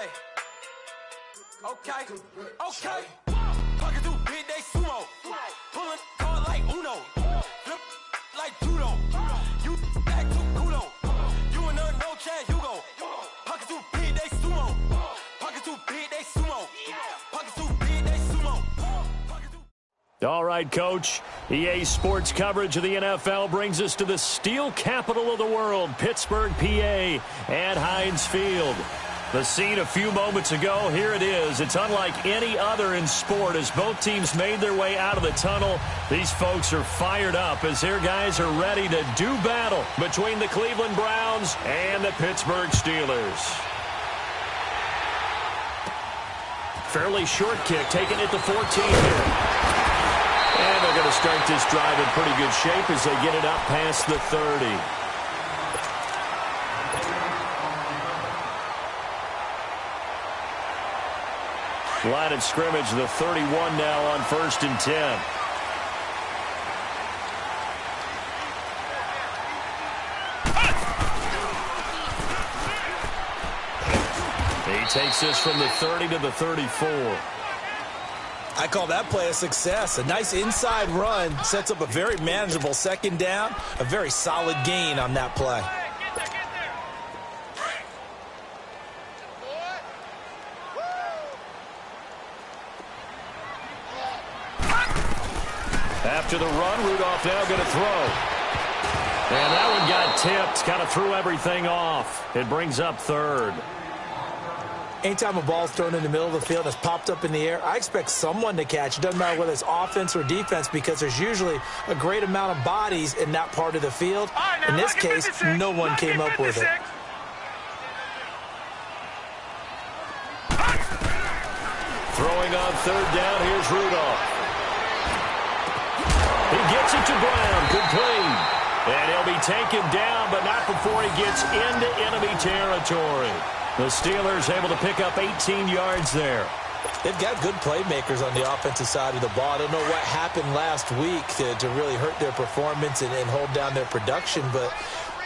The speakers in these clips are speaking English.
Hey. Okay. Pocket through big, they sumo. Pulling card like Uno. Flip like judo. You act too kudo. You and no chance, you go. Pocket too big, they sumo. Pocket too big, they sumo. Pocket too big, they sumo. All right, Coach. EA Sports coverage of the NFL brings us to the steel capital of the world, Pittsburgh, PA, at Heinz Field. The scene a few moments ago, here it is. It's unlike any other in sport as both teams made their way out of the tunnel. These folks are fired up as their guys are ready to do battle between the Cleveland Browns and the Pittsburgh Steelers. Fairly short kick, taking it to 14 here. And they're going to start this drive in pretty good shape as they get it up past the 30. Line of scrimmage, the 31 now on 1st and 10. He takes this from the 30 to the 34. I call that play a success. A nice inside run sets up a very manageable 2nd down. A very solid gain on that play. After the run, Rudolph now going to throw. And that one got tipped. Kind of threw everything off. It brings up 3rd. Anytime a ball's thrown in the middle of the field and it's popped up in the air, I expect someone to catch. It doesn't matter whether it's offense or defense because there's usually a great amount of bodies in that part of the field. In this case, no one came up with it. Throwing on 3rd down, here's Rudolph. He gets it to Brown, complete. And he'll be taken down, but not before he gets into enemy territory. The Steelers able to pick up 18 yards there. They've got good playmakers on the offensive side of the ball. I don't know what happened last week to really hurt their performance and hold down their production, but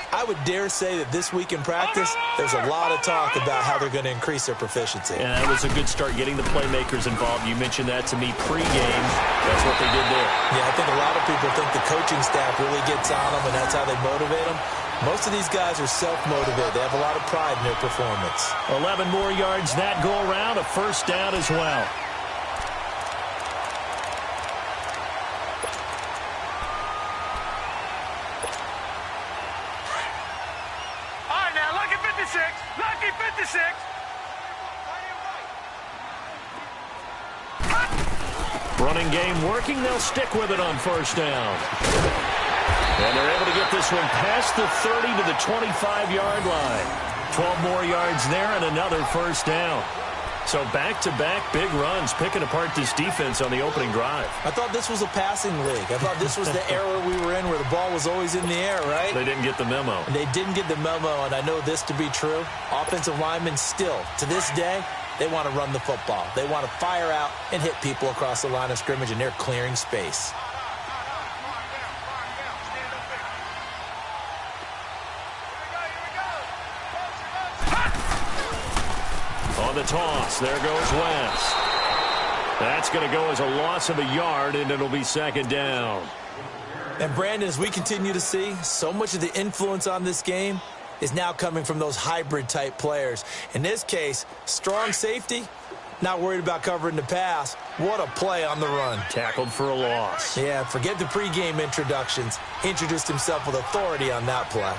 I would dare say that this week in practice, there's a lot of talk about how they're going to increase their proficiency. And that was a good start getting the playmakers involved. You mentioned that to me pregame. That's what they did there. Yeah, I think a lot of people think the coaching staff really gets on them, and that's how they motivate them. Most of these guys are self-motivated. They have a lot of pride in their performance. 11 more yards that go around, a 1st down as well. All right, now, lucky 56. Lucky 56. Running game working. They'll stick with it on 1st down. And they're able to get this one past the 30 to the 25-yard line. 12 more yards there and another 1st down. So back-to-back big runs, picking apart this defense on the opening drive. I thought this was a passing league. I thought this was the era we were in where the ball was always in the air, right? They didn't get the memo. And they didn't get the memo, and I know this to be true. Offensive linemen still, to this day, they want to run the football. They want to fire out and hit people across the line of scrimmage, and they're clearing space. On the toss, there goes Wentz. That's going to go as a loss of a yard, and it'll be 2nd down. And, Brandon, as we continue to see, so much of the influence on this game is now coming from those hybrid-type players. In this case, strong safety, not worried about covering the pass. What a play on the run. Tackled for a loss. Yeah, forget the pregame introductions. Introduced himself with authority on that play.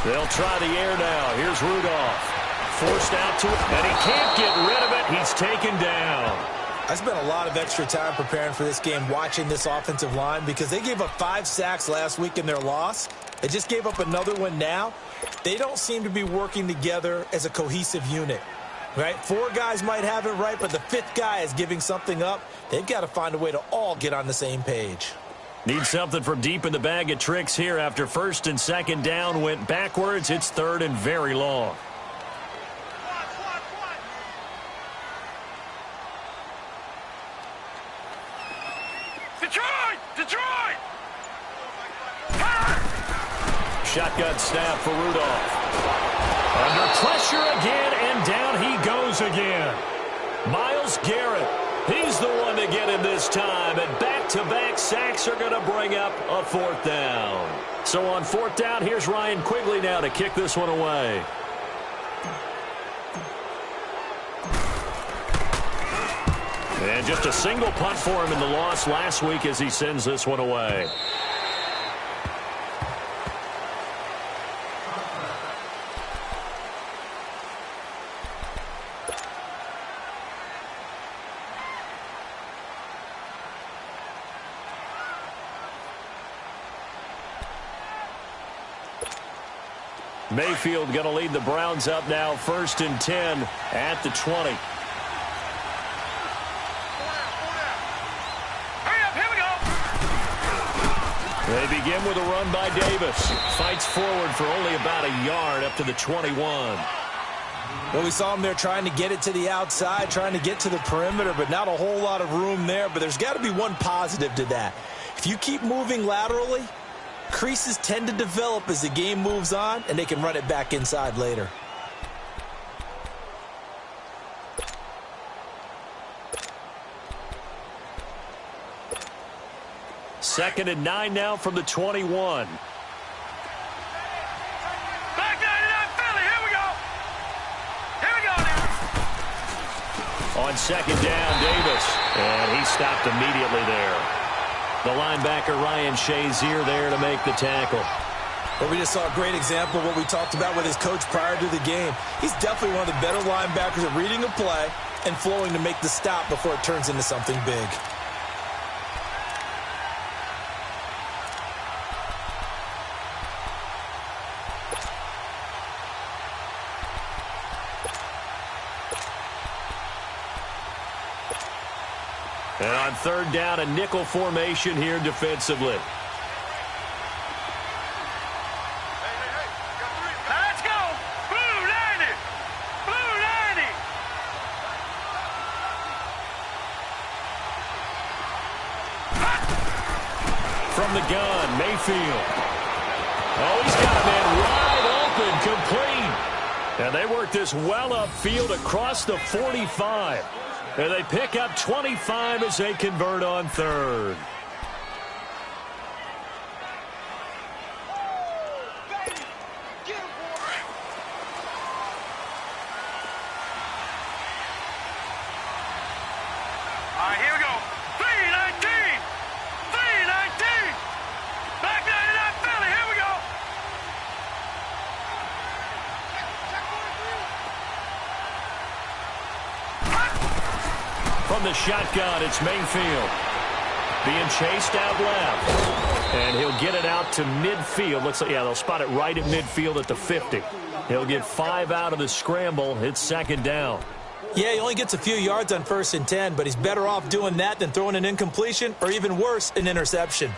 They'll try the air now. Here's Rudolph. Forced out to it, and he can't get rid of it. He's taken down. I spent a lot of extra time preparing for this game watching this offensive line because they gave up 5 sacks last week in their loss. They just gave up another one now. They don't seem to be working together as a cohesive unit, right? 4 guys might have it right, but the 5th guy is giving something up. They've got to find a way to all get on the same page. Need something from deep in the bag of tricks here after 1st and 2nd down went backwards. It's 3rd and very long. Detroit! Detroit! Shotgun snap for Rudolph. Under pressure again, and down he goes again. Myles Garrett, he's the one to get him this time, and back-to-back sacks are going to bring up a 4th down. So on 4th down, here's Ryan Quigley now to kick this one away. And just a single punt for him in the loss last week as he sends this one away. Mayfield going to lead the Browns up now, 1st and 10 at the 20. They begin with a run by Davis. Fights forward for only about a yard up to the 21. Well, we saw him there trying to get it to the outside, trying to get to the perimeter, but not a whole lot of room there. But there's got to be one positive to that. If you keep moving laterally, creases tend to develop as the game moves on, and they can run it back inside later. Second and 9 now from the 21. Back 99 Philly, here we go. Here we go now. On second down, Davis. And he stopped immediately there. The linebacker, Ryan Shazier, there to make the tackle. Well, we just saw a great example of what we talked about with his coach prior to the game. He's definitely one of the better linebackers at reading a play and flowing to make the stop before it turns into something big. And on third down, a nickel formation here defensively. Let's go. Blue 90. Blue 90. From the gun, Mayfield. Oh, he's got a man wide open, complete. And they work this well upfield across the 45. And they pick up 25 as they convert on third. All right, here we go. 319. 319. Back 99 Philly, here we go. From the shotgun, it's Mayfield. Being chased out left. And he'll get it out to midfield. Looks like, yeah, they'll spot it right at midfield at the 50. He'll get 5 out of the scramble. It's second down. Yeah, he only gets a few yards on 1st and 10, but he's better off doing that than throwing an incompletion or even worse, an interception.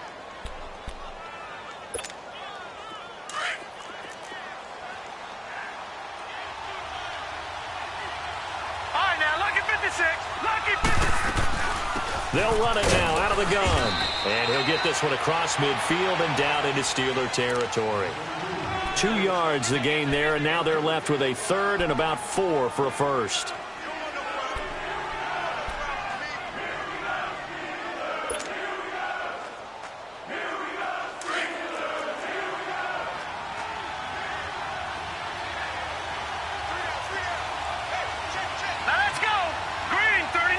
All right, now, lucky 56. Lucky 56. They'll run it now out of the gun. And he'll get this one across midfield and down into Steeler territory. 2 yards the gain there, and now they're left with a third and about 4 for a first. Let's go. Green 39.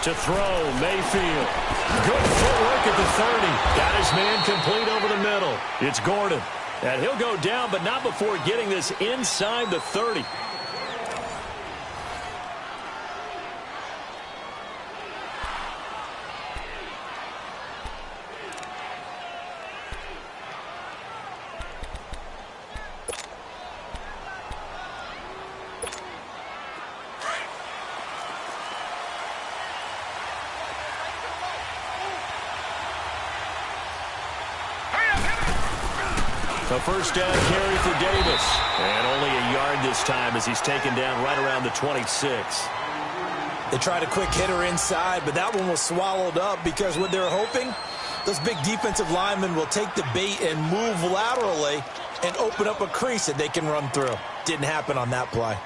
To throw, Mayfield. Good footwork at the 30. Got his man complete over the middle. It's Gordon. And he'll go down, but not before getting this inside the 30. A first down carry for Davis. And only a yard this time as he's taken down right around the 26. They tried a quick hitter inside, but that one was swallowed up because what they're hoping Those big defensive linemen will take the bait and move laterally and open up a crease that they can run through. Didn't happen on that play.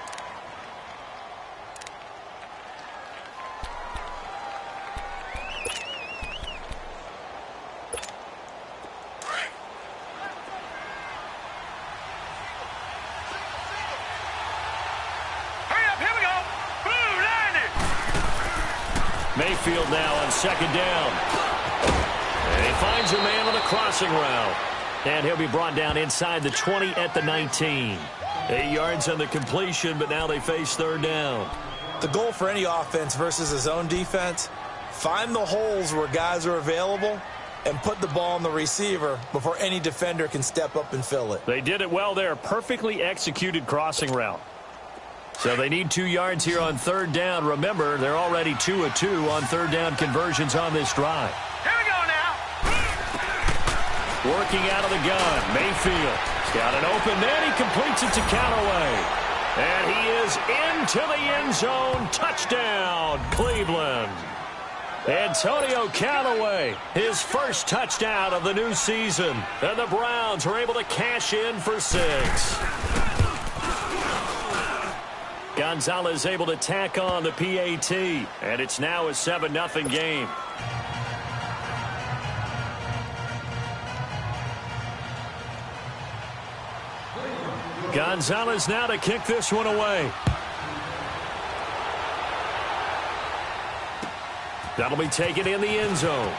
Mayfield now on second down. And he finds a man on the crossing route. And he'll be brought down inside the 20 at the 19. 8 yards on the completion, but now they face third down. The goal for any offense versus his own defense, find the holes where guys are available and put the ball on the receiver before any defender can step up and fill it. They did it well there. Perfectly executed crossing route. So they need 2 yards here on third down. Remember, they're already 2 of 2 on third down conversions on this drive. Here we go now. Working out of the gun, Mayfield. He's got an open man. He completes it to Callaway. And he is into the end zone. Touchdown, Cleveland. Antonio Callaway, his first touchdown of the new season. And the Browns are able to cash in for 6. Gonzalez able to tack on the PAT, and it's now a 7-0 game. Gonzalez now to kick this one away. That'll be taken in the end zone.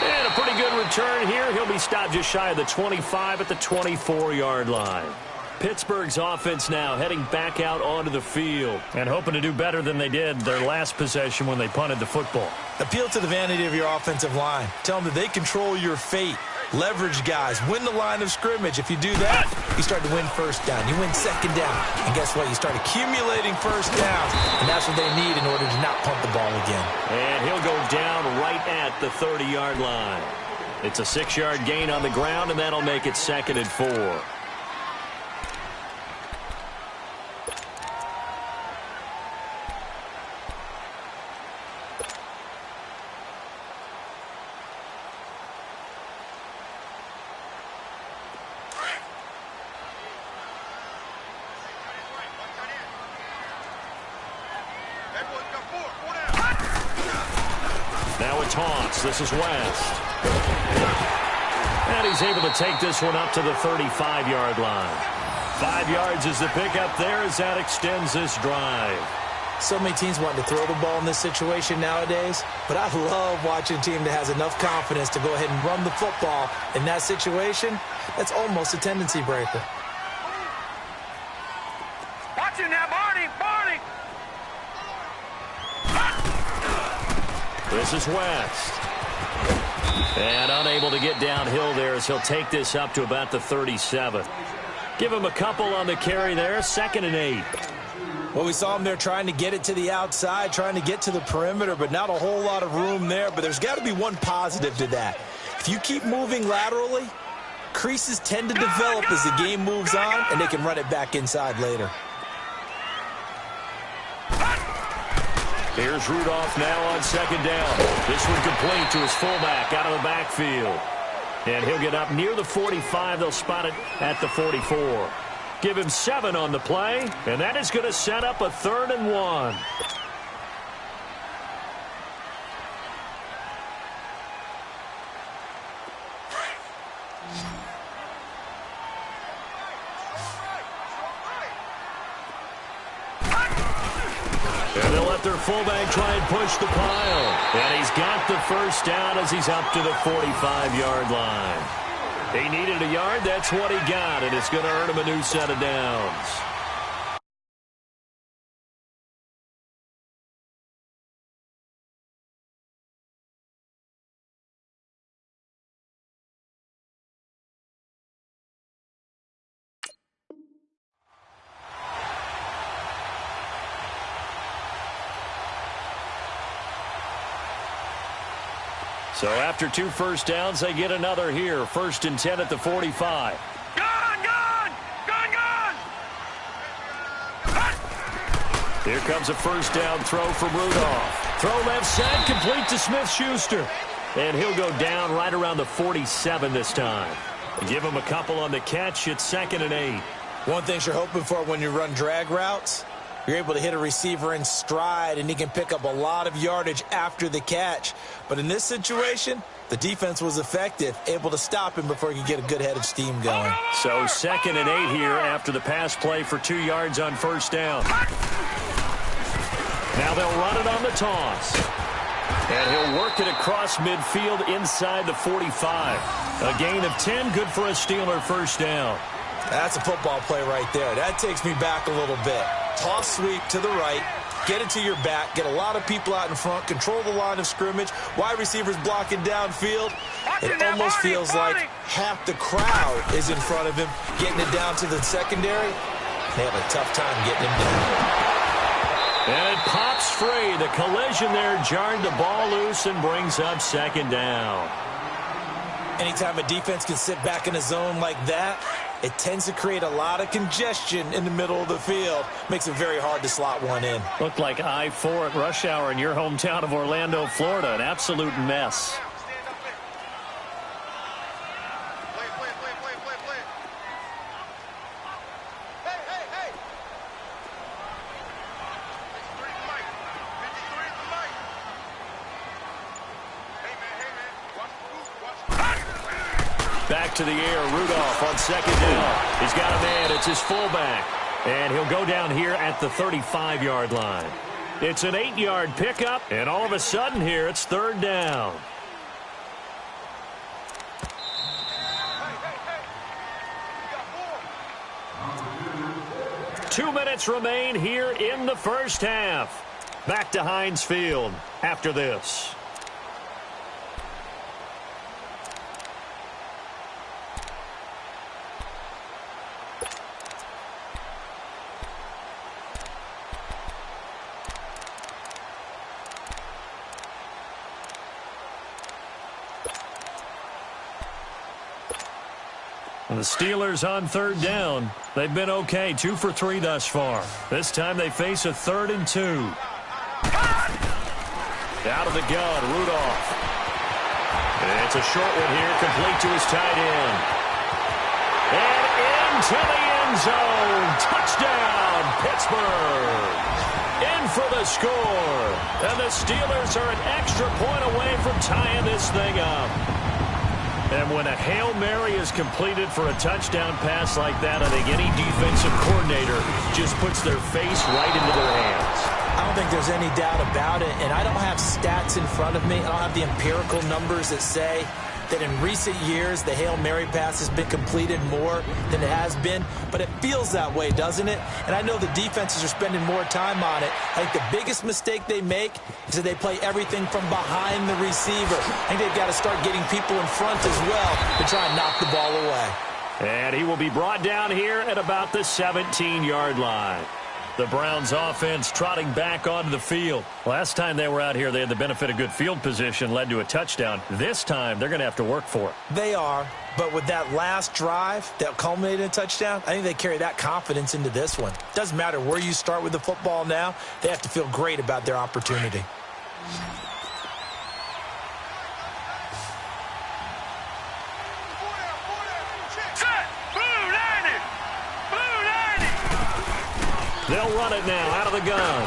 And a pretty good return here. He'll be stopped just shy of the 25 at the 24-yard line. Pittsburgh's offense now heading back out onto the field and hoping to do better than they did their last possession when they punted the football. Appeal to the vanity of your offensive line. Tell them that they control your fate. Leverage guys. Win the line of scrimmage. If you do that, you start to win first down. You win second down. And guess what? You start accumulating first downs. And that's what they need in order to not punt the ball again. And he'll go down right at the 30-yard line. It's a 6-yard gain on the ground, and that'll make it 2nd and 4. This is West. And he's able to take this one up to the 35-yard line. 5 yards is the pickup there as that extends this drive. So many teams want to throw the ball in this situation nowadays, but I love watching a team that has enough confidence to go ahead and run the football in that situation. That's almost a tendency breaker. Watch it now, Barney! Barney! This is West. And unable to get downhill there as he'll take this up to about the 37. Give him a couple on the carry there. 2nd and 8. Well, we saw him there trying to get it to the outside, trying to get to the perimeter, but not a whole lot of room there. But there's got to be one positive to that. If you keep moving laterally, creases tend to develop as the game moves on, and they can run it back inside later. Here's Rudolph now on 2nd down. This one complete to his fullback out of the backfield. And he'll get up near the 45. They'll spot it at the 44. Give him 7 on the play, and that is going to set up a 3rd and 1. And they'll let their fullback try and push the pile. And he's got the first down as he's up to the 45-yard line. He needed a yard. That's what he got, and it's going to earn him a new set of downs. So after 2 first downs, they get another here. 1st and 10 at the 45. Gone! Gone! Gone! Gone! Here comes a first down throw from Rudolph. Throw left side, complete to Smith-Schuster. And he'll go down right around the 47 this time. Give him a couple on the catch. It's 2nd and 8. One thing you're hoping for when you run drag routes, you're able to hit a receiver in stride, and he can pick up a lot of yardage after the catch. But in this situation, the defense was effective, able to stop him before he could get a good head of steam going. So 2nd and 8 here after the pass play for 2 yards on first down. Now they'll run it on the toss. And he'll work it across midfield inside the 45. A gain of 10, good for a Steeler first down. That's a football play right there. That takes me back a little bit. Toss sweep to the right, get it to your back, get a lot of people out in front, control the line of scrimmage, wide receivers blocking downfield. It almost feels like half the crowd is in front of him, getting it down to the secondary. They have a tough time getting him down. And it pops free. The collision there jarred the ball loose and brings up 2nd down. Anytime a defense can sit back in a zone like that, it tends to create a lot of congestion in the middle of the field. Makes it very hard to slot one in. Looked like I-4 at rush hour in your hometown of Orlando, Florida. An absolute mess. Back to the air, Rudolph on 2nd down. He's got a man, it's his fullback. And he'll go down here at the 35-yard line. It's an 8-yard pickup, and all of a sudden here it's 3rd down. Two minutes remain here in the first half. Back to Heinz Field after this. The Steelers on 3rd down. They've been okay, 2 for 3 thus far. This time they face a 3rd and 2. Out of the gun, Rudolph. It's a short one here, complete to his tight end. And into the end zone. Touchdown, Pittsburgh. In for the score. And the Steelers are an extra point away from tying this thing up. And when a Hail Mary is completed for a touchdown pass like that, I think any defensive coordinator just puts their face right into their hands. I don't think there's any doubt about it, and I don't have stats in front of me. I don't have the empirical numbers that say that in recent years the Hail Mary pass has been completed more than it has been, but it feels that way, doesn't it? And I know the defenses are spending more time on it. I think the biggest mistake they make is that they play everything from behind the receiver. I think they've got to start getting people in front as well to try and knock the ball away. And he will be brought down here at about the 17-yard line. The Browns offense trotting back onto the field. Last time they were out here, they had the benefit of good field position, led to a touchdown. This time, they're going to have to work for it. They are, but with that last drive that culminated in a touchdown, I think they carry that confidence into this one. Doesn't matter where you start with the football now, they have to feel great about their opportunity. They'll run it now out of the gun.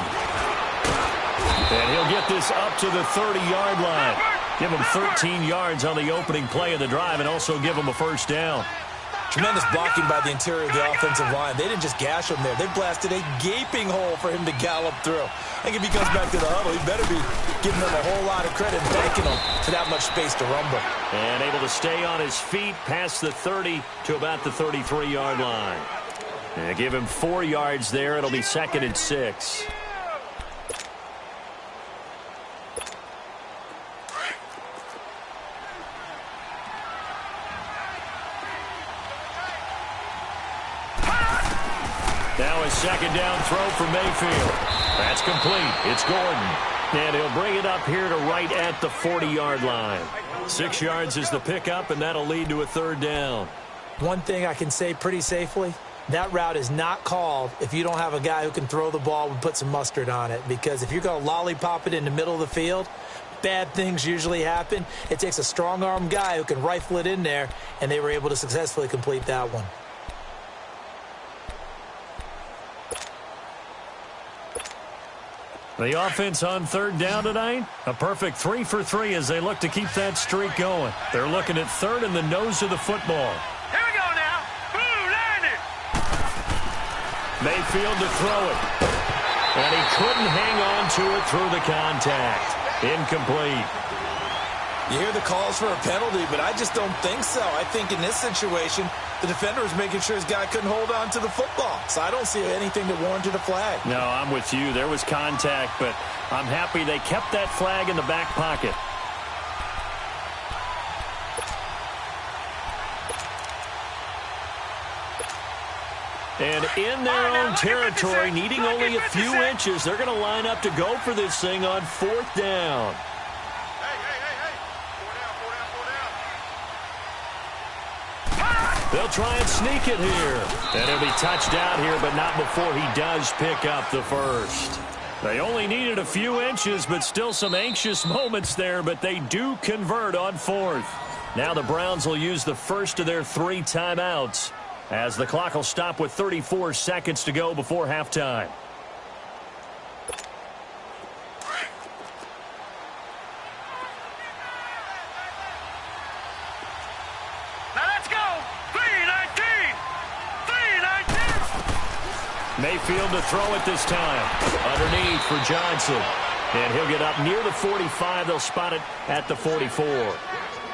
And he'll get this up to the 30-yard line. Give him 13 yards on the opening play of the drive and also give him a first down. Tremendous blocking by the interior of the offensive line. They didn't just gash him there. They blasted a gaping hole for him to gallop through. I think if he comes back to the huddle, he better be giving them a whole lot of credit and thanking them for that much space to rumble. And able to stay on his feet past the 30 to about the 33-yard line. And give him 4 yards there. It'll be 2nd and 6. Now a 2nd down throw for Mayfield. That's complete. It's Gordon. And he'll bring it up here to right at the 40-yard line. 6 yards is the pickup, and that'll lead to a 3rd down. One thing I can say pretty safely, that route is not called if you don't have a guy who can throw the ball and put some mustard on it. Because if you're going to lollipop it in the middle of the field, bad things usually happen. It takes a strong-arm guy who can rifle it in there, and they were able to successfully complete that one. The offense on third down tonight, a perfect 3 for 3 as they look to keep that streak going. They're looking at third in the nose of the football. Here we go now. Boom, landed. Mayfield to throw it. And he couldn't hang on to it through the contact. Incomplete. You hear the calls for a penalty, but I just don't think so. I think in this situation, the defender was making sure his guy couldn't hold on to the football. So I don't see anything that warranted a flag. No, I'm with you. There was contact, but I'm happy they kept that flag in the back pocket. And in their own territory, needing only a few inches, they're going to line up to go for this thing on fourth down. They'll try and sneak it here. And he'll be touched out here, but not before he does pick up the first. They only needed a few inches, but still some anxious moments there, but they do convert on fourth. Now the Browns will use the first of their 3 timeouts, as the clock will stop with 34 seconds to go before halftime. Now let's go. 3-19. 3-19. Mayfield to throw it this time. Underneath for Johnson. And he'll get up near the 45. They'll spot it at the 44.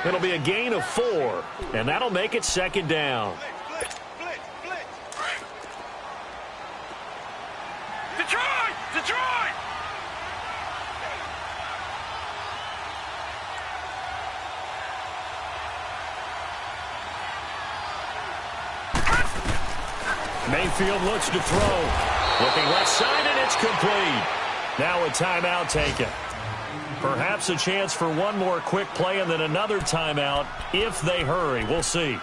It'll be a gain of 4, and that'll make it second down. Detroit! Detroit! Mayfield looks to throw. Looking left side, and it's complete. Now a timeout taken. Perhaps a chance for one more quick play and then another timeout if they hurry. We'll see.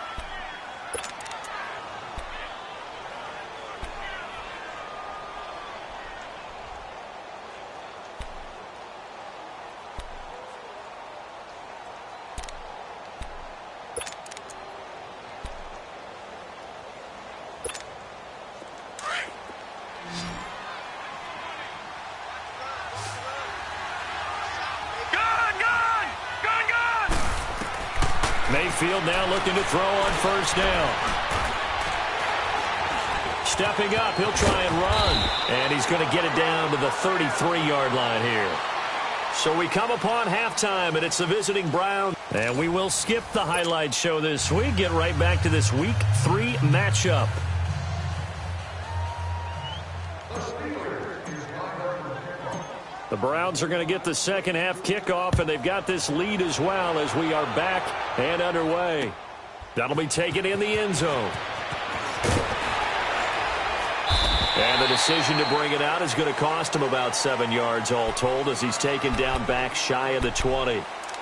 Mayfield now looking to throw on first down. Stepping up, he'll try and run. And he's going to get it down to the 33-yard line here. So we come upon halftime, and it's the visiting Browns. And we will skip the highlight show this week. Get right back to this Week 3 matchup. The Browns are going to get the second half kickoff, and they've got this lead as well as we are back and underway. That'll be taken in the end zone. And the decision to bring it out is going to cost him about 7 yards all told as he's taken down back shy of the 20.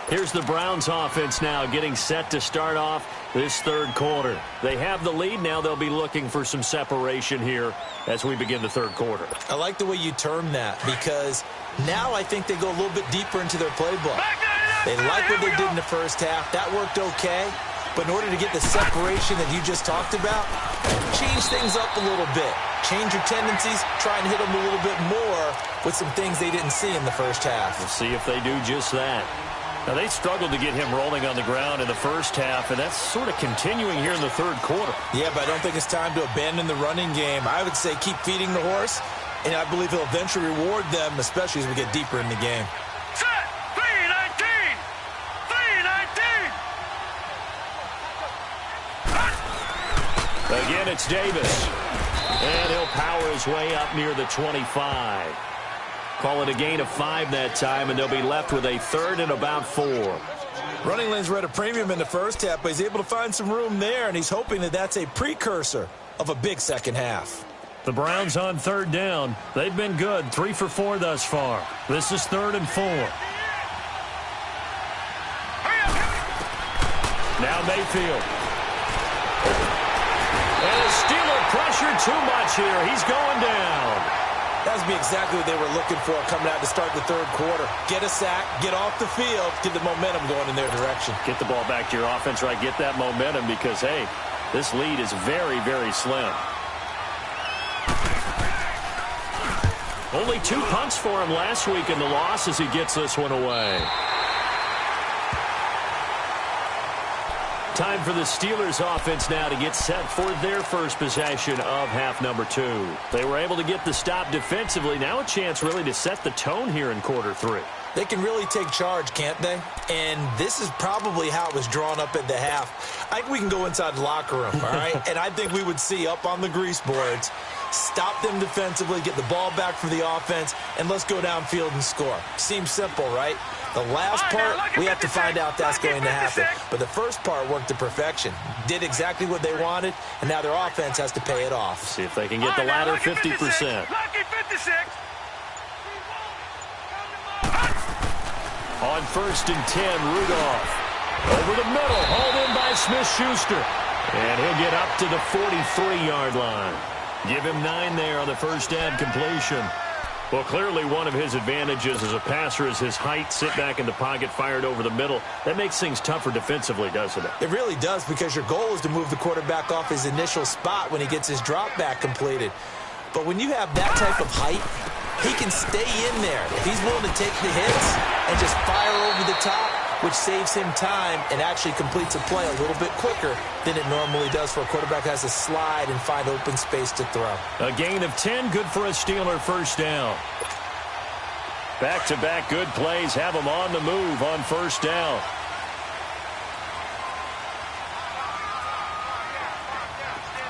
Here's the Browns offense now getting set to start off this third quarter. They have the lead. Now they'll be looking for some separation here as we begin the third quarter. I like the way you term that because now I think they go a little bit deeper into their playbook. They like what they did in the first half. That worked okay. But in order to get the separation that you just talked about, change things up a little bit. Change your tendencies. Try and hit them a little bit more with some things they didn't see in the first half. We'll see if they do just that. Now, they struggled to get him rolling on the ground in the first half, and that's sort of continuing here in the third quarter. Yeah, but I don't think it's time to abandon the running game. I would say keep feeding the horse, and I believe he'll eventually reward them, especially as we get deeper in the game. Set! 3-19! 3-19! Again, it's Davis. And he'll power his way up near the 25. Call it a gain of 5 that time, and they'll be left with a third and about 4. Running lanes were at a premium in the first half, but he's able to find some room there, and he's hoping that that's a precursor of a big second half. The Browns on third down. They've been good, 3 for 4 thus far. This is 3rd and 4. Now Mayfield. And the Steeler pressure too much here. He's going down. That would be exactly what they were looking for coming out to start the third quarter. Get a sack, get off the field, get the momentum going in their direction. Get the ball back to your offense, right? Get that momentum because, hey, this lead is very, very slim. Only 2 punts for him last week in the loss as he gets this one away. Time for the Steelers offense now to get set for their first possession of half number 2. They were able to get the stop defensively. Now a chance really to set the tone here in quarter 3. They can really take charge, can't they? And this is probably how it was drawn up at the half. I think we can go inside the locker room, all right? And I think we would see up on the grease boards, stop them defensively, get the ball back for the offense, and let's go downfield and score. Seems simple, right? The last part, we have to find out that's going to happen. But the first part worked to perfection. Did exactly what they wanted, and now their offense has to pay it off. See if they can get the latter 50%. Lucky 56. On 1st and 10, Rudolph. Over the middle, hauled in by Smith-Schuster. And he'll get up to the 43-yard line. Give him 9 there on the first down completion. Well, clearly one of his advantages as a passer is his height. Sit back in the pocket, fired over the middle. That makes things tougher defensively, doesn't it? It really does, because your goal is to move the quarterback off his initial spot when he gets his drop back completed. But when you have that type of height, he can stay in there if he's willing to take the hits and just fire over the top, which saves him time and actually completes a play a little bit quicker than it normally does for a quarterback who has to slide and find open space to throw. A gain of 10, good for a Steeler first down. Back-to-back good plays have him on the move on first down.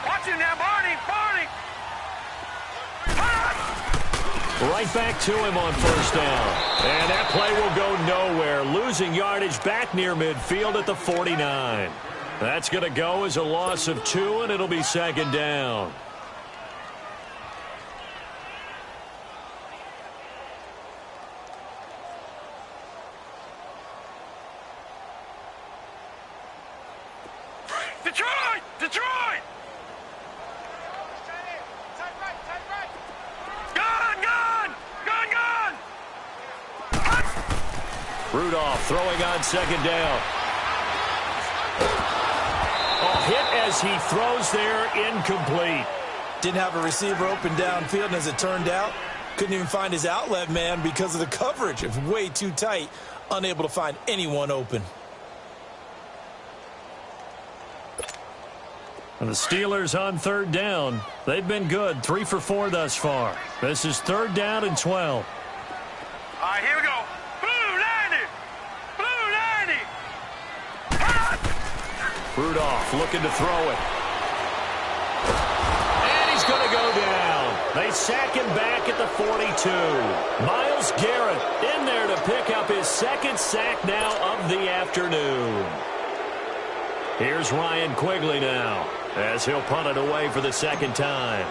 Watch him now, Barney. Right back to him on first down. And that play will go nowhere. Losing yardage back near midfield at the 49. That's going to go as a loss of 2, and it'll be second down. Detroit! Rudolph throwing on second down. A hit as he throws there, incomplete. Didn't have a receiver open downfield, and as it turned out, couldn't even find his outlet man because of the coverage. It was way too tight, unable to find anyone open. And the Steelers on third down. They've been good, 3 for 4 thus far. This is 3rd down and 12. All right, here we go. Rudolph looking to throw it. And he's going to go down. They sack him back at the 42. Myles Garrett in there to pick up his 2nd sack now of the afternoon. Here's Ryan Quigley now as he'll punt it away for the 2nd time.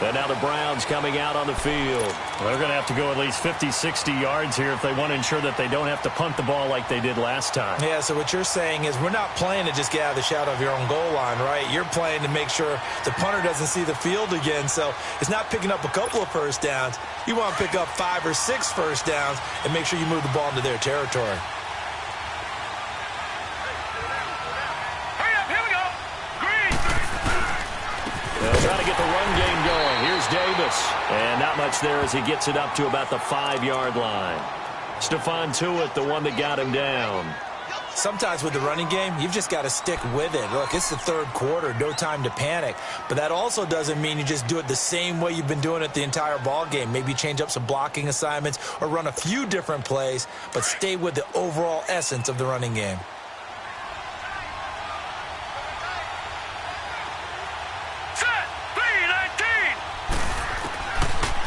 And now the Browns coming out on the field. They're going to have to go at least 50, 60 yards here if they want to ensure that they don't have to punt the ball like they did last time. Yeah, so what you're saying is we're not playing to just get out of the shadow of your own goal line, right? You're playing to make sure the punter doesn't see the field again. So it's not picking up a couple of first downs. You want to pick up 5 or 6 first downs and make sure you move the ball into their territory. Trying to get the run game going. Here's Davis. And not much there as he gets it up to about the 5-yard line. Stephon Tuitt, the one that got him down. Sometimes with the running game, you've just got to stick with it. Look, it's the 3rd quarter, no time to panic. But that also doesn't mean you just do it the same way you've been doing it the entire ball game. Maybe change up some blocking assignments or run a few different plays, but stay with the overall essence of the running game.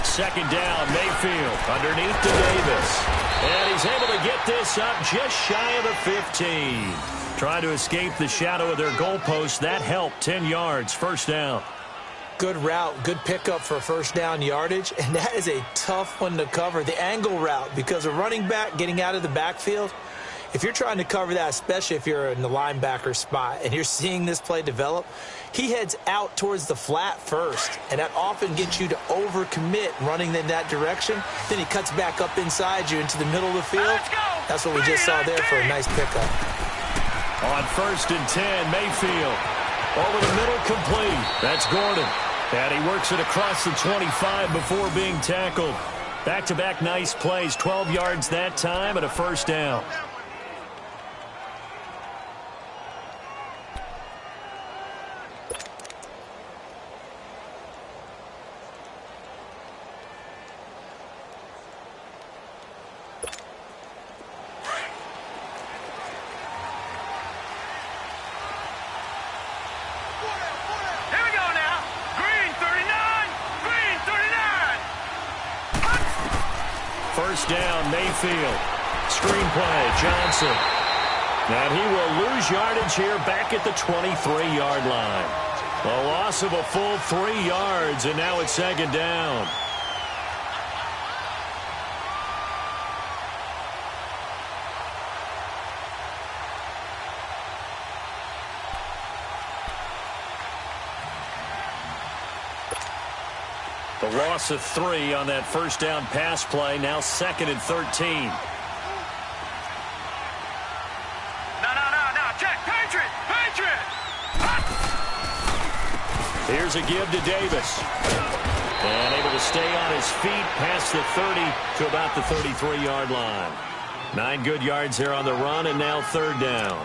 Second down, Mayfield underneath to Davis. And he's able to get this up just shy of the 15. Trying to escape the shadow of their goalpost. That helped. 10 yards, first down. Good route, good pickup for first down yardage, and that is a tough one to cover, the angle route, because a running back getting out of the backfield, if you're trying to cover that, especially if you're in the linebacker spot and you're seeing this play develop, he heads out towards the flat first, and that often gets you to overcommit running in that direction. Then he cuts back up inside you into the middle of the field. That's what we just saw there for a nice pickup. On 1st and 10, Mayfield. Over the middle, complete. That's Gordon. And he works it across the 25 before being tackled. Back-to-back nice plays, 12 yards that time and a first down. First down, Mayfield. Screen play, Johnson. And he will lose yardage here back at the 23-yard line. A loss of a full 3 yards, and now it's 2nd down. The loss of 3 on that first down pass play. Now 2nd and 13. No. Check. Patriot. Here's a give to Davis. And able to stay on his feet past the 30 to about the 33-yard line. 9 good yards there on the run, and now 3rd down.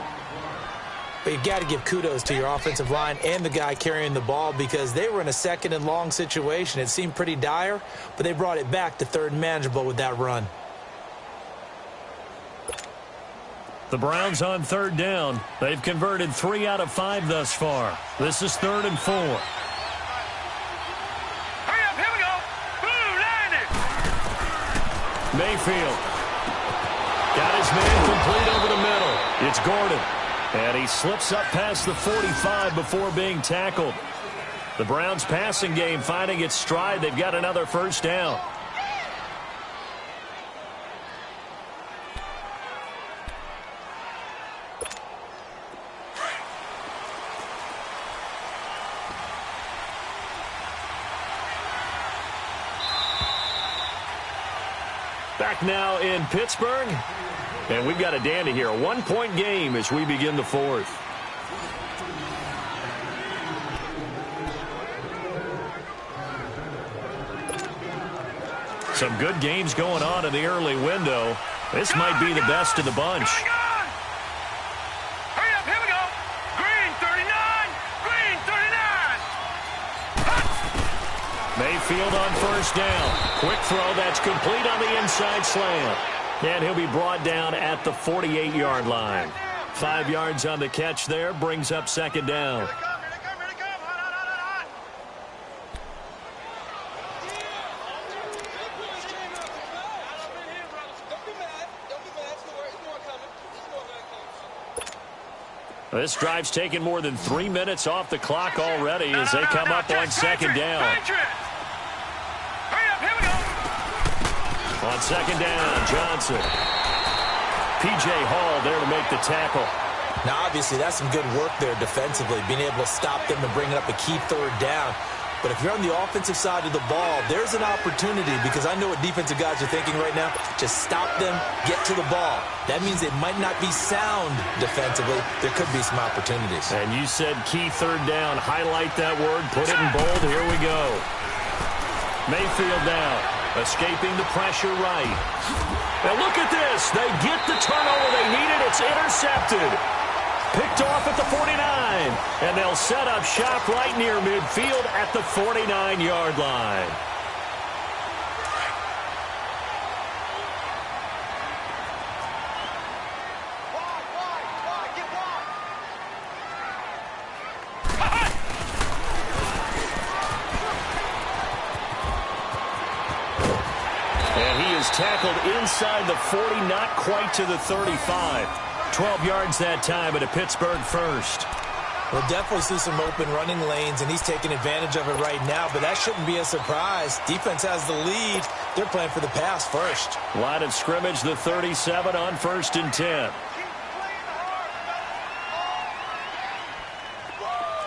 But you've got to give kudos to your offensive line and the guy carrying the ball, because they were in a 2nd and long situation. It seemed pretty dire, but they brought it back to 3rd and manageable with that run. The Browns on 3rd down. They've converted 3 out of 5 thus far. This is 3rd and 4. Hurry up, here we go. Boom, landed. Mayfield. Got his man complete over the middle. It's Gordon. And he slips up past the 45 before being tackled. The Browns passing game finding its stride. They've got another first down. Back now in Pittsburgh. And we've got a dandy here. A 1-point game as we begin the 4th. Some good games going on in the early window. This might be the best of the bunch. Hurry up, here we go. Green 39. Mayfield on first down. Quick throw that's complete on the inside slant. And he'll be brought down at the 48-yard line. 5 yards on the catch there, brings up 2nd down. This drive's taken more than 3 minutes off the clock already as they come up on 2nd down. On 2nd down, Johnson. P.J. Hall there to make the tackle. Now, obviously, that's some good work there defensively, being able to stop them and bring up a key 3rd down. But if you're on the offensive side of the ball, there's an opportunity, because I know what defensive guys are thinking right now. Just stop them, get to the ball. That means they might not be sound defensively. There could be some opportunities. And you said key 3rd down. Highlight that word. Put it in bold. Here we go. Mayfield now. Escaping the pressure right. Now look at this. They get the turnover they needed. It's intercepted. Picked off at the 49. And they'll set up shop right near midfield at the 49-yard line. Tackled inside the 40, not quite to the 35. 12 yards that time, at a Pittsburgh first. We'll definitely see some open running lanes, and he's taking advantage of it right now, but that shouldn't be a surprise. Defense has the lead. They're playing for the pass first. Line of scrimmage, the 37 on 1st and 10.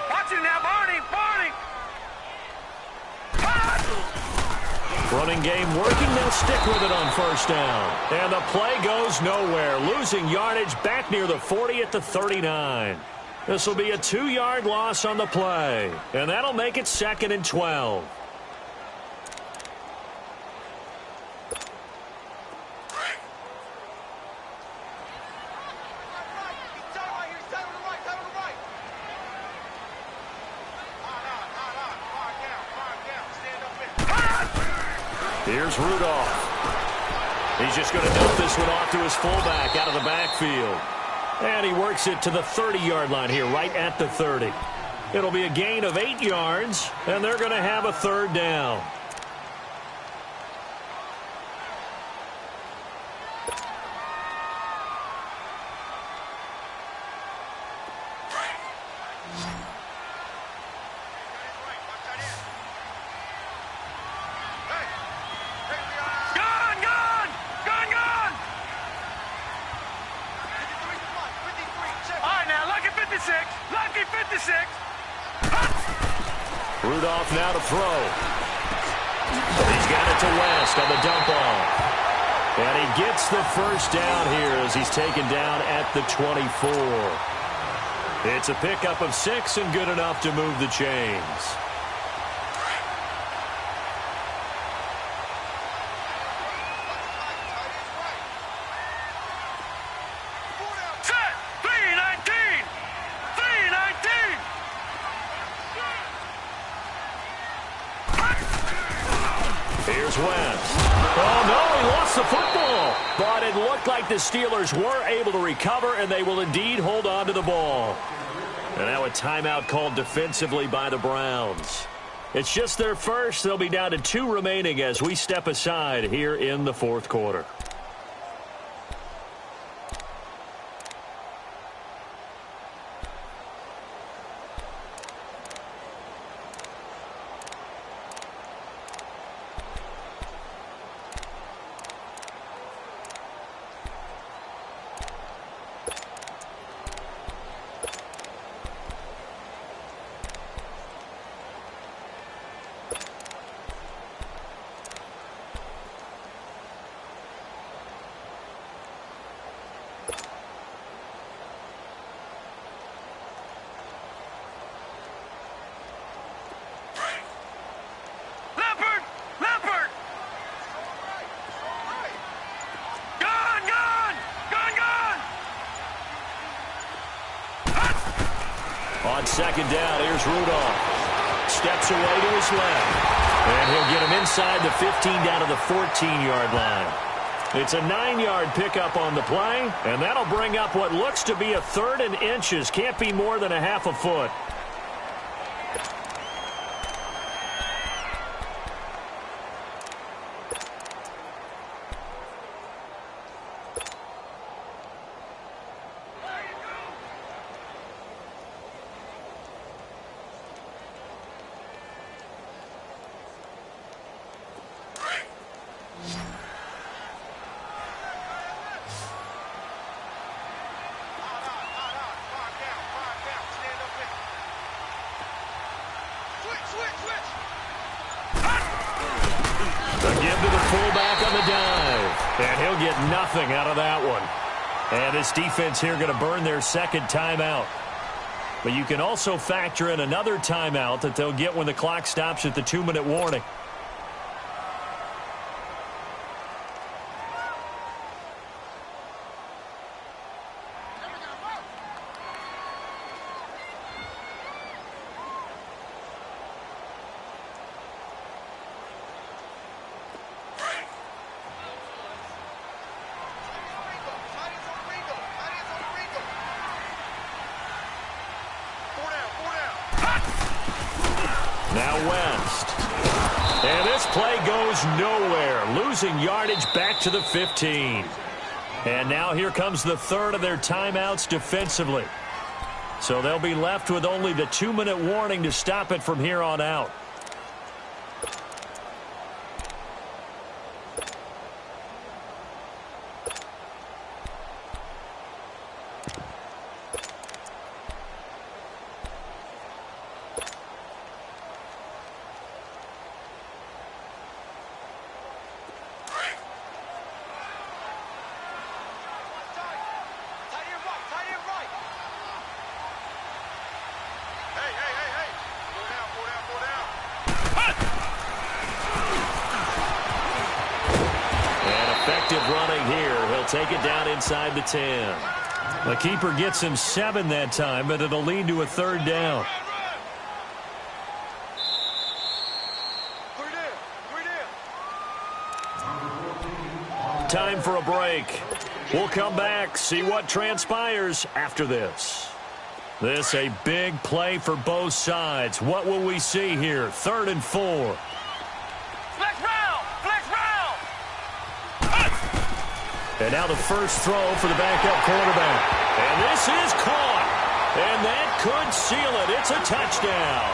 Watch it now, Barney! Running game working. They'll stick with it on 1st down. And the play goes nowhere. Losing yardage back near the 40 at the 39. This will be a 2-yard loss on the play. And that'll make it 2nd and 12. Here's Rudolph. He's just going to dump this one off to his fullback out of the backfield. And he works it to the 30-yard line here, right at the 30. It'll be a gain of 8 yards, and they're going to have a 3rd down. Lucky 56. Rudolph now to throw. He's got it to West on the dump off. And he gets the 1st down here as he's taken down at the 24. It's a pickup of 6 and good enough to move the chains. Here's West. Oh, no, he lost the football. But it looked like the Steelers were able to recover, and they will indeed hold on to the ball. And now a timeout called defensively by the Browns. It's just their first. They'll be down to 2 remaining as we step aside here in the 4th quarter. On 2nd down, here's Rudolph. Steps away to his left. And he'll get him inside the 15 down to the 14-yard line. It's a 9-yard pickup on the play, and that'll bring up what looks to be a 3rd and inches. Can't be more than a half a foot. Give to the fullback on the dive. And he'll get nothing out of that one. And this defense here going to burn their 2nd timeout. But you can also factor in another timeout that they'll get when the clock stops at the 2-minute warning. Now West. And this play goes nowhere. Losing yardage back to the 15. And now here comes the 3rd of their timeouts defensively. So they'll be left with only the 2-minute warning to stop it from here on out. Running here. He'll take it down inside the 10. The keeper gets him 7 that time, but it'll lead to a 3rd down. Time for a break. We'll come back, see what transpires after this. This a big play for both sides. What will we see here? 3rd and 4. And now the first throw for the backup quarterback. And this is caught. And that could seal it. It's a touchdown.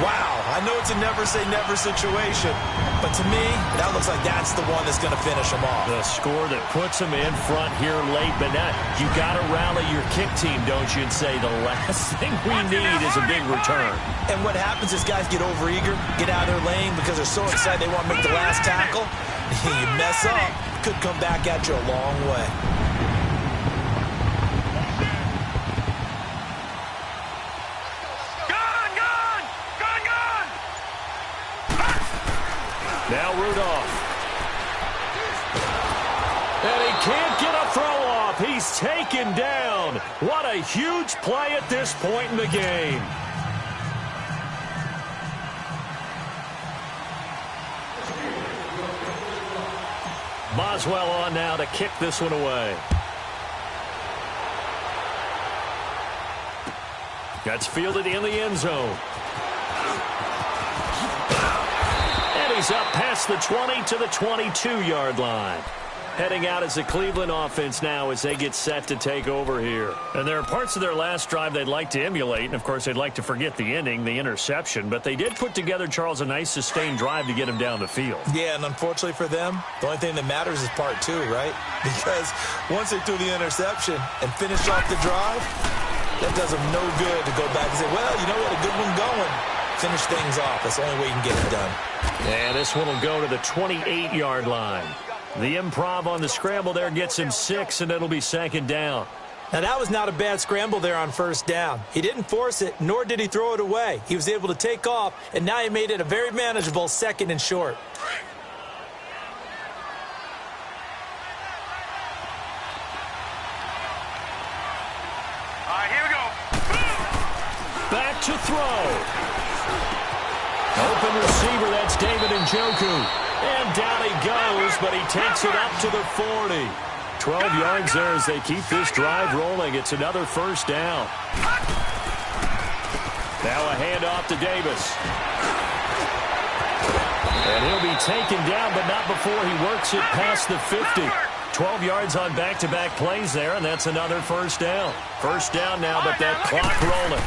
Wow, I know it's a never-say-never situation, but to me, that looks like that's the one that's going to finish them off. The score that puts them in front here late, but now you got to rally your kick team, don't you, and say the last thing we need is a big return. And what happens is guys get overeager, get out of their lane because they're so excited they want to make the last tackle. You mess up, could come back at you a long way. Now Rudolph. And he can't get a throw off. He's taken down. What a huge play at this point in the game. Boswell on now to kick this one away. That's fielded in the end zone. He's up past the 20 to the 22-yard line. Heading out as the Cleveland offense now as they get set to take over here. And there are parts of their last drive they'd like to emulate, and, of course, they'd like to forget the ending, the interception. But they did put together, Charles, a nice sustained drive to get him down the field. Yeah, and unfortunately for them, the only thing that matters is part 2, right? Because once they threw the interception and finished off the drive, that does them no good to go back and say, well, you know what, a good one going. Finish things off. That's the only way you can get it done. And this one will go to the 28-yard line. The improv on the scramble there gets him 6, and it'll be 2nd down. Now, that was not a bad scramble there on 1st down. He didn't force it, nor did he throw it away. He was able to take off, and now he made it a very manageable 2nd and short. All right, here we go. Back to throw. Open receiver, that's David Njoku. And down he goes, but he takes it up to the 40. 12 yards there as they keep this drive rolling. It's another 1st down. Now a handoff to Davis. And he'll be taken down, but not before he works it past the 50. 12 yards on back-to-back plays there, and that's another 1st down. 1st down now, but that clock rolling.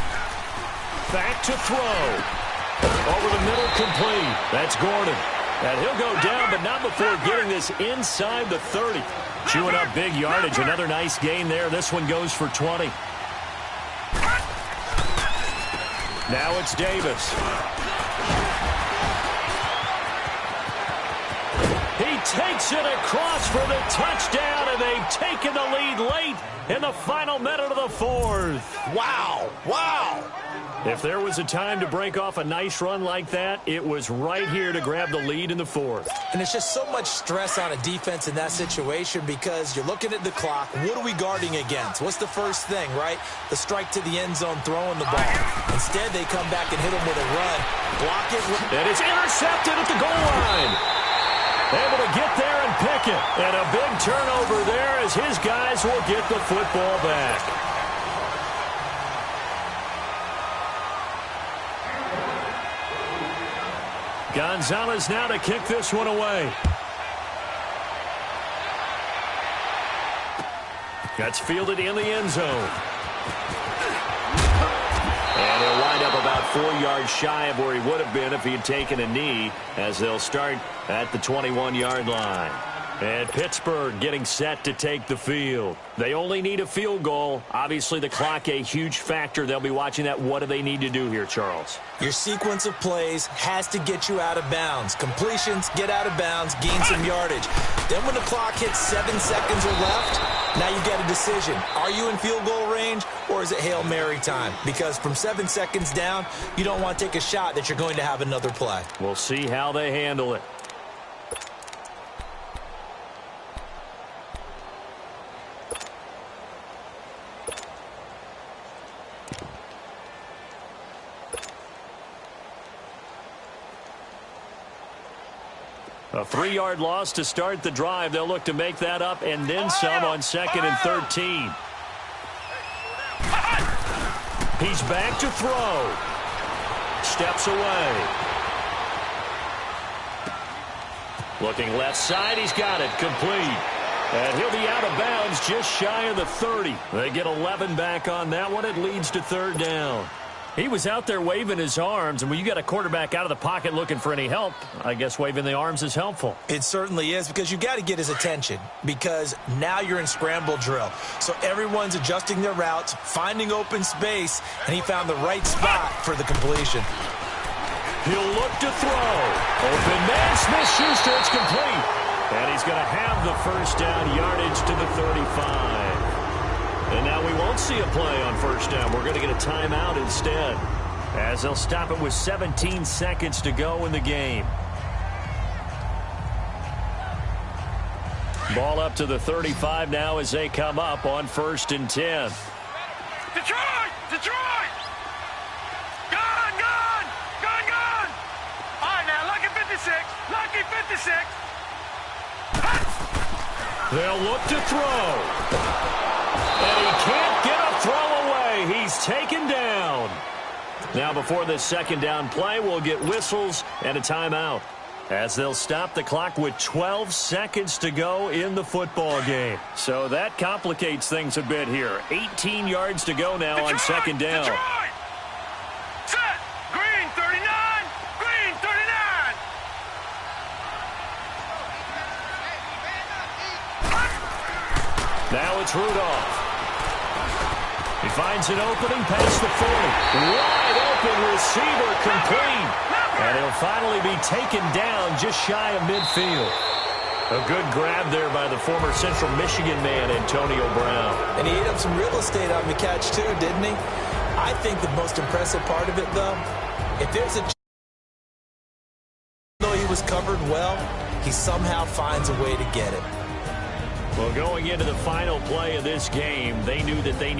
Back to throw. Over the middle, complete. That's Gordon. And he'll go down, but not before getting this inside the 30. Chewing up big yardage. Another nice gain there. This one goes for 20. Now it's Davis. He takes it across for the touchdown, and they've taken the lead late in the final minute of the 4th. Wow. Wow. If there was a time to break off a nice run like that, it was right here to grab the lead in the 4th. And it's just so much stress on a defense in that situation because you're looking at the clock. What are we guarding against? What's the first thing, right? The strike to the end zone, throwing the ball. Instead, they come back and hit him with a run. Block it. And it's intercepted at the goal line. Able to get there and pick it. And a big turnover there as his guys will get the football back. Gonzalez now to kick this one away. That's fielded in the end zone. 4 yards shy of where he would have been if he had taken a knee, as they'll start at the 21-yard line. And Pittsburgh getting set to take the field. They only need a field goal. Obviously, the clock a huge factor. They'll be watching that. What do they need to do here, Charles? Your sequence of plays has to get you out of bounds. Completions, get out of bounds, gain some yardage. Then when the clock hits 7 seconds or left, now you get a decision. Are you in field goal range, or is it Hail Mary time? Because from 7 seconds down, you don't want to take a shot that you're going to have another play. We'll see how they handle it. A 3-yard loss to start the drive. They'll look to make that up and then some on 2nd and 13. He's back to throw. Steps away. Looking left side. He's got it. Complete. And he'll be out of bounds just shy of the 30. They get 11 back on that one. It leads to 3rd down. He was out there waving his arms, and when you got a quarterback out of the pocket looking for any help, I guess waving the arms is helpful. It certainly is, because you got to get his attention, because now you're in scramble drill. So everyone's adjusting their routes, finding open space, and he found the right spot for the completion. He'll look to throw. Open man, Smith-Schuster, it's complete. And he's going to have the first down yardage to the 35. And now we won't see a play on first down. We're going to get a timeout instead, as they'll stop it with 17 seconds to go in the game. Ball up to the 35 now as they come up on 1st and 10. Detroit! Detroit! Gone! Gone! Gone! Gone! All right, now, lucky 56. Lucky 56. They'll look to throw. And he can't get a throw away. He's taken down. Now before this 2nd down play, we'll get whistles and a timeout, as they'll stop the clock with 12 seconds to go in the football game. So that complicates things a bit here. 18 yards to go now on 2nd down. Detroit! Set! Green 39! Green 39! Now it's Rudolph. He finds an opening past the 40. Wide open receiver, complete. And he'll finally be taken down just shy of midfield. A good grab there by the former Central Michigan man, Antonio Brown. And he ate up some real estate on the catch too, didn't he? I think the most impressive part of it, though, if there's a though he was covered well, he somehow finds a way to get it. Well, going into the final play of this game, they knew that they